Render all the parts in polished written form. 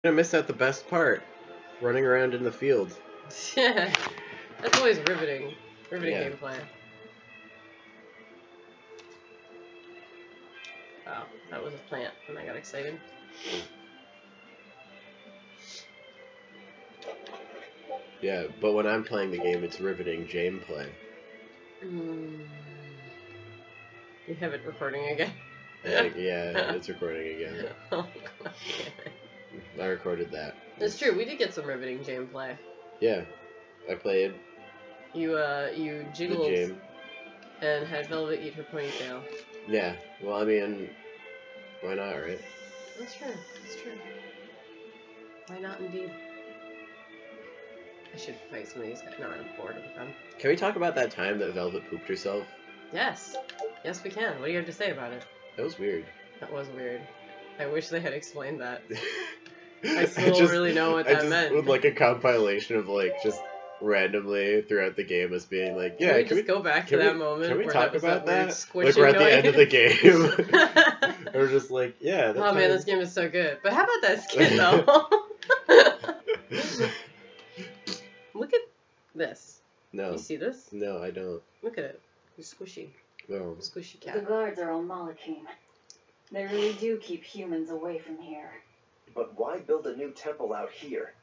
You're gonna miss out the best part. Running around in the field. Yeah. That's always riveting. Riveting gameplay. Wow, that was a plant and I got excited. Yeah, but when I'm playing the game, it's riveting jameplay. You have it recording again. Yeah, it's recording again. Oh, God. I recorded that. It's true, we did get some riveting gameplay. Yeah, I played. You jiggled the jam. And had Velvet eat her ponytail. Yeah, well, I mean, why not, right? That's true, that's true. Why not, indeed? I should fight some of these guys. No, I'm bored with them. Can we talk about that time that Velvet pooped herself? Yes. Yes, we can. What do you have to say about it? That was weird. That was weird. I wish they had explained that. I still don't really know what that meant. With like a compilation of like just randomly throughout the game as being like, yeah, can we go back to that moment? Can we talk about that? Like we're at the end of the game. We're just like, yeah. Oh man, this game is so good. But how about that skin though? Look at this. No. You see this? No, I don't. Look at it. It's squishy. No. Squishy cat. The guards are on Malakim. They really do keep humans away from here. But why build a new temple out here?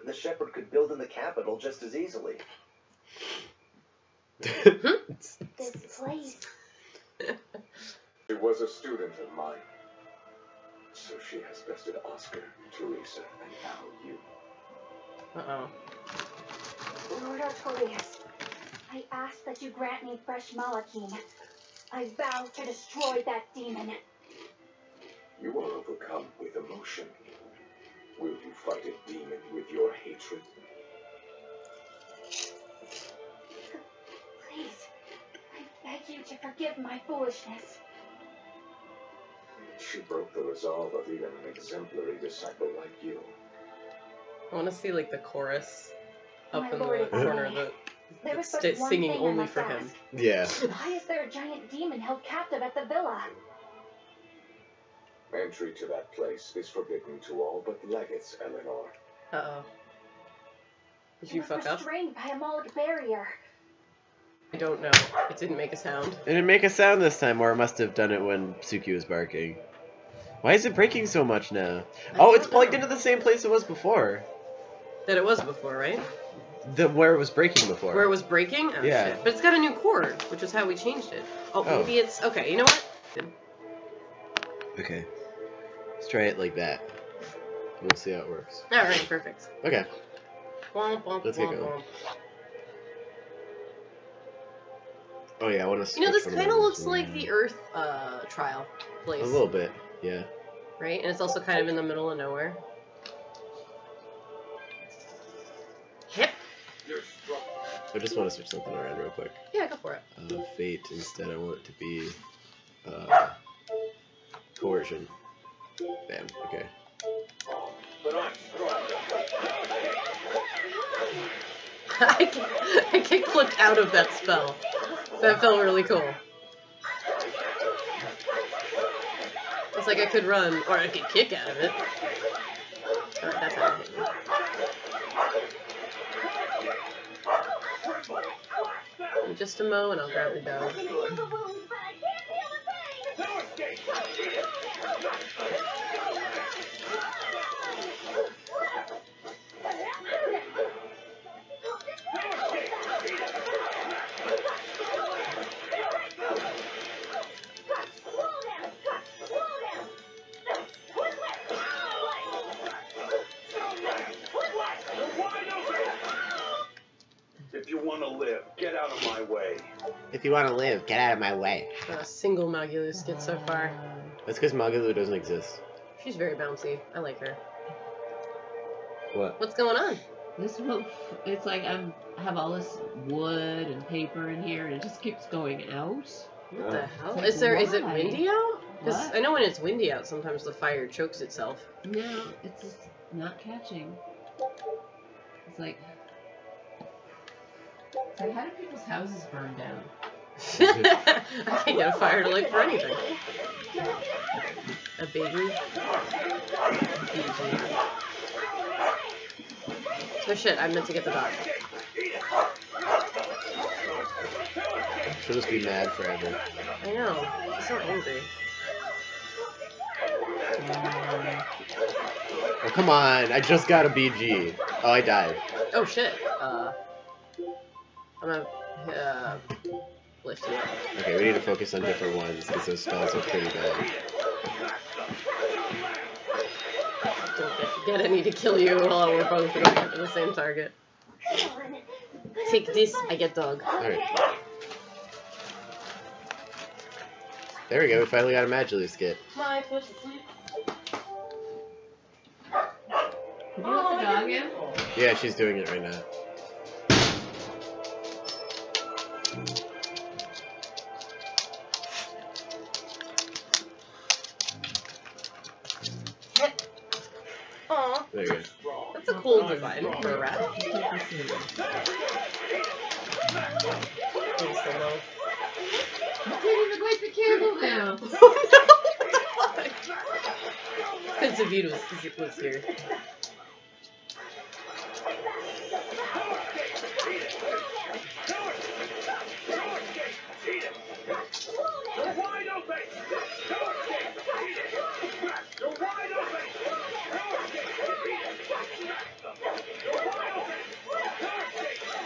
The shepherd could build in the capital just as easily. This place. She was a student of mine. So she has bested Oscar, Teresa, and now you. Uh-oh. Lord Artorias, I ask that you grant me fresh Malakim. I vow to destroy that demon. You are overcome with emotion. Will you fight a demon with your hatred? Please, I beg you to forgive my foolishness. She broke the resolve of even an exemplary disciple like you. I want to see like the chorus up My in the lord, corner of there was the but one singing thing I only must for him. ask. Yeah. Why is there a giant demon held captive at the villa? Entry to that place is forbidden to all but legates, Eleanor. Uh-oh. Did It you was fuck up? restrained by a Moloch barrier. I don't know. It didn't make a sound. It didn't make a sound this time, or it must have done it when Suki was barking. Why is it breaking so much now? Oh, it's plugged into the same place it was before. That it was before, right? Where it was breaking before. Where it was breaking? Oh, Yeah. shit. But it's got a new cord, which is how we changed it. Oh, maybe it's... Okay, you know what? Okay. Let's try it like that. We'll see how it works. Alright, perfect. Okay. Womp, womp, Let's get womp, going. womp. Oh yeah, I want to. You know, this kind of looks like the Earth trial place. A little bit, yeah. Right? And it's also kind of in the middle of nowhere. Hip. I just want to switch something around real quick. Yeah, go for it. Fate instead. I want it to be coercion. Bam. Okay. I kick-flipped out of that spell. That felt really cool. It's like I could run, or I could kick out of it. Alright, that's how I hit you. Just a mo, and I'll grab the dough. If you want to live, get out of my way. If you want to live, get out of my way. Not a single Magulu skit so far. That's because Magalu doesn't exist. She's very bouncy. I like her. What? What's going on? This one, it's like I have all this wood and paper in here, and it just keeps going out. What the hell? Like, Is it why? windy out? Because What? I know when it's windy out, sometimes the fire chokes itself. No, it's just not catching. It's like how do people's houses burn down? I can't get a fire to light for anything. A baby. Oh shit, I meant to get the dog. She'll just be mad forever. I know. She's so angry. Oh, come on. I just got a BG. Oh, I died. Oh shit. I'm gonna lift you up. Okay, we need to focus on different ones because those spells are pretty bad. Don't get any to kill you while we're both going after the same target. Take this, I get dog. Alright. There we go, we finally got a Magically skit. My foot's asleep. Did you let the dog in? Yeah, she's doing it right now. Aw, There you go. that's a cool design for a rat. Please, so low. You can't even light the candle now. Because David was here.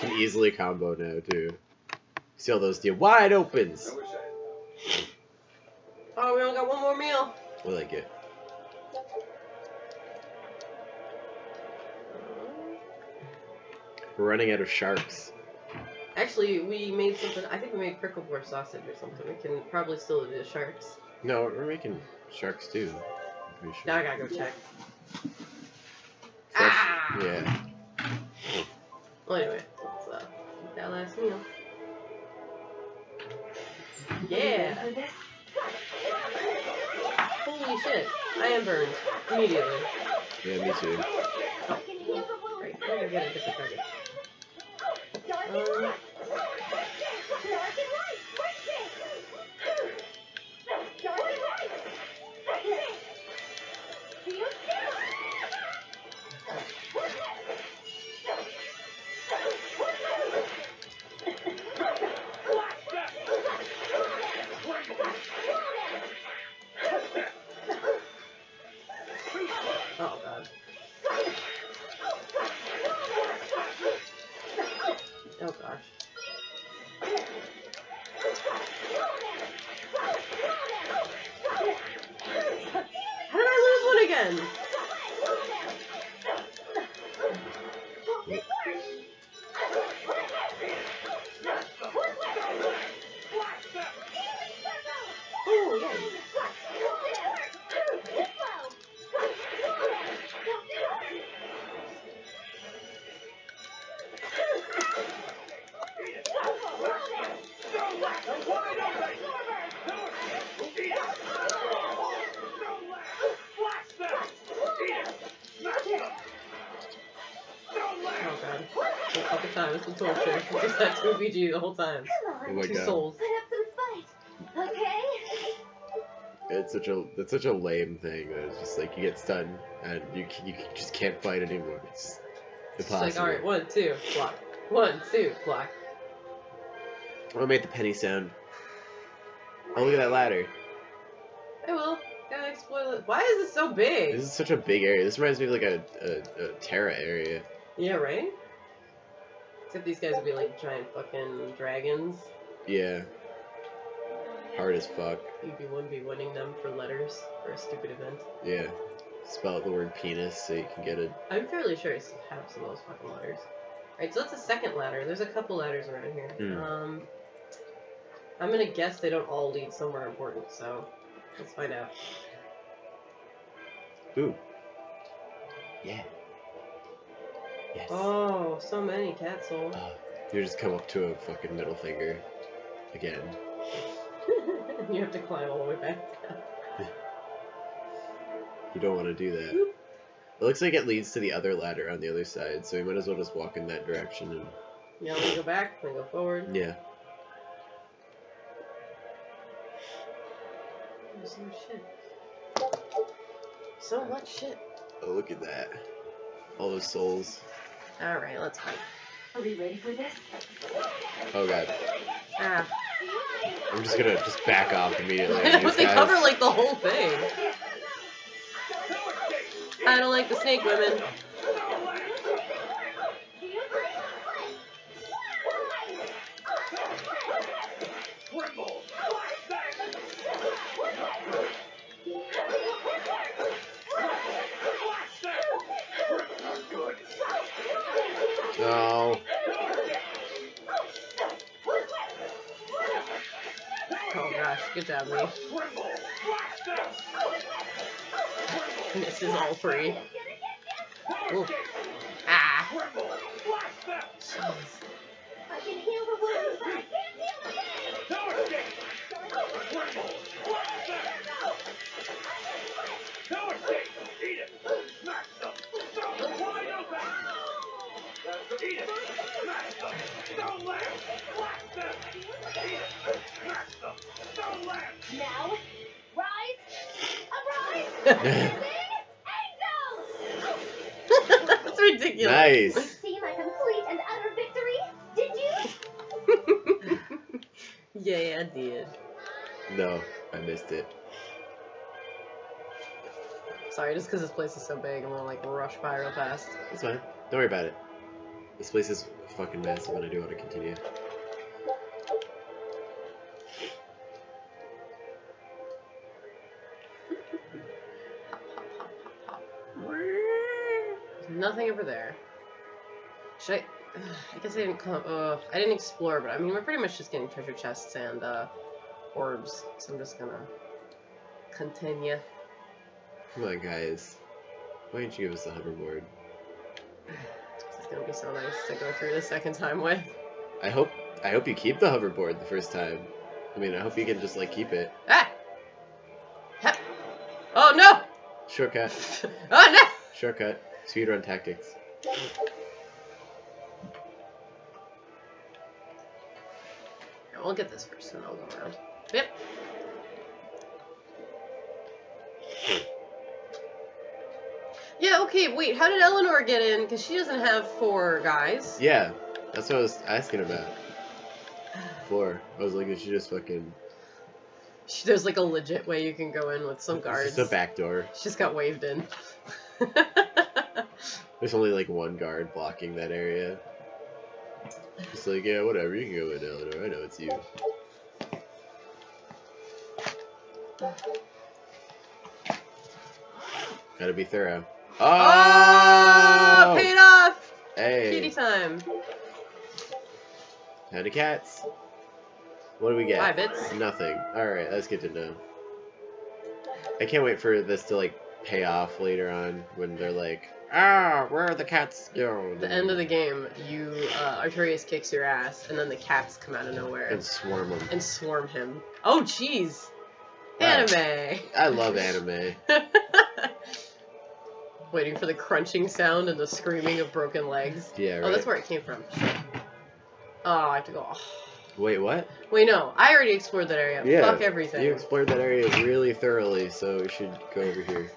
Can easily combo now, too. See all those wide opens. Oh, we only got one more meal. I like it. We're running out of sharks. Actually, we made something. I think we made pickleball sausage or something. We can probably still do the sharks. No, we're making sharks too. I'm pretty sure. Now I gotta go check. Fresh, Ah! Yeah. Well, anyway, let's eat that last meal. Yeah! Holy shit! I am burned immediately. Yeah, me too. Right, I'm gonna get a different target. Oh god. Oh gosh. How did I lose one again? Oh, yes. Oh god. The fucking time, it's been torture. We just had 2 VG the whole time. Oh my 2 god. souls. Put up some fight, okay? It's such a lame thing. That it's just like you get stunned and you just can't fight anymore. It's It's impossible. like, alright, 1, 2, block. 1, 2, block. I'm gonna make the penny sound. Oh, look at that ladder. I will. Gotta explore the. Why is it so big? This is such a big area. This reminds me of like a Terra area. Yeah, right? Except these guys would be like giant fucking dragons. Yeah. Hard as fuck. You'd be 1v1ing them for letters for a stupid event. Yeah. Spell out the word penis so you can get it. I'm fairly sure I have some of those fucking letters. Alright, so that's a second ladder. There's a couple ladders around here. I'm gonna guess they don't all lead somewhere important, so let's find out. Ooh. Yeah. Yes. Oh, so many cat souls. You just come up to a fucking middle finger. Again. You have to climb all the way back down. You don't want to do that. It looks like it leads to the other ladder on the other side, so you might as well just walk in that direction and... Yeah, I'm gonna go back, I'm gonna go forward. Yeah. There's so much shit. So much shit. Oh, look at that. All those souls. Alright, let's fight. Are we ready for this? Oh god. Ah. I'm just gonna back off immediately. But These they guys- cover like the whole thing. I don't like the snake women. No. Oh gosh, good job, me. And this is all free. Ooh. Ah. Jeez. I can heal the wounds, but I can't deal with it! Now, rise! Arise! Sing! Angels! That's ridiculous. Nice. See my complete and utter victory? Did you? Yeah, I did. No, I missed it. Sorry, just because this place is so big, I'm gonna like rush by real fast. It's fine. Don't worry about it. This place is fucking massive and I do want to continue. There's nothing over there. Should I? I guess I didn't come. I didn't explore, but I mean, we're pretty much just getting treasure chests and orbs. So I'm just gonna continue. Come on, guys. Why don't you give us the hoverboard? It's gonna be so nice to go through the second time with. I hope you keep the hoverboard the first time. I mean, I hope you can just like keep it. Ah! Ha! Oh no! Shortcut. Oh no! Shortcut. Speedrun tactics. Yeah, we'll get this first and I'll go around. Yep. Yeah, okay, wait, how did Eleanor get in? Because she doesn't have 4 guys. Yeah, that's what I was asking about. 4. I was like, is she just fucking... There's like a legit way you can go in with some guards. It's just a back door. She just got waved in. There's only like one guard blocking that area. It's like, yeah, whatever, you can go in, Eleanor. I know it's you. Gotta be thorough. Oh! Paid off! Hey! Kitty time. Pound of cats. What do we get? 5 bits. Nothing. Alright, that's good to know. I can't wait for this to like pay off later on when they're like, ah, where are the cats? Yo. The end of the game, Artorias kicks your ass, and then the cats come out of nowhere. And swarm them. And swarm him. Oh, jeez. Wow. Anime. I love anime. Waiting for the crunching sound and the screaming of broken legs. Yeah, right. Oh, that's where it came from. Oh, I have to go. Oh. Wait, what? Wait, no. I already explored that area. Yeah, Fuck everything. you explored that area really thoroughly, so we should go over here.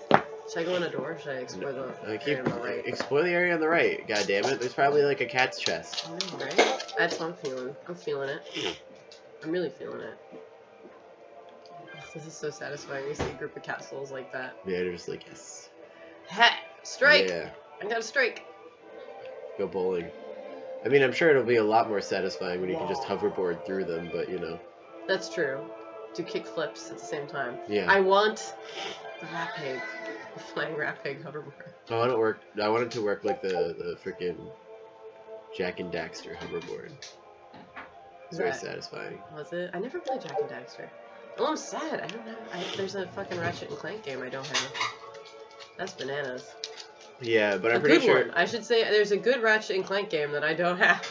Should I go in a door? Or should I explore the area on the right? Explore the area on the right. God damn it! There's probably like a cat's chest. I know, right? That's what I'm feeling. I'm feeling it. I'm really feeling it. Ugh, this is so satisfying. We see a group of castles like that. Yeah, they're just like yes. Ha! Strike! Yeah. I got a strike. Go bowling. I mean, I'm sure it'll be a lot more satisfying when you can just hoverboard through them, but you know. That's true. Do kick flips at the same time. Yeah. I want the rat pig. The flying rat pig hoverboard. I want it work. I want it to work like the freaking Jack and Daxter hoverboard. It's very satisfying. Was it? I never played Jack and Daxter. Oh, I'm sad. I don't have. There's a fucking Ratchet and Clank game I don't have. That's bananas. Yeah, but I'm a pretty good sure. One. I should say there's a good Ratchet and Clank game that I don't have.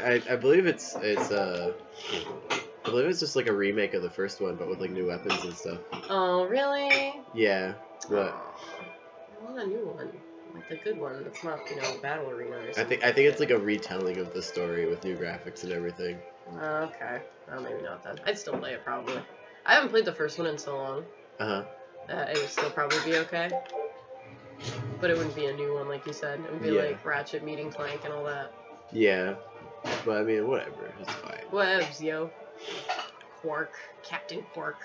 I believe it's I believe it's just like a remake of the first one, but with like new weapons and stuff. Oh, really? Yeah. What? I want a new one, like a good one. That's not, you know, Battle Arena or something. I think it's like a retelling of the story with new graphics and everything. Okay. Well, maybe not then. I'd still play it probably. I haven't played the first one in so long. Uh huh. It would still probably be okay. But it wouldn't be a new one, like you said. It would be Yeah. like Ratchet meeting Clank and all that. Yeah. But I mean, whatever. It's fine. Whatevs, yo. Quark. Captain Quark.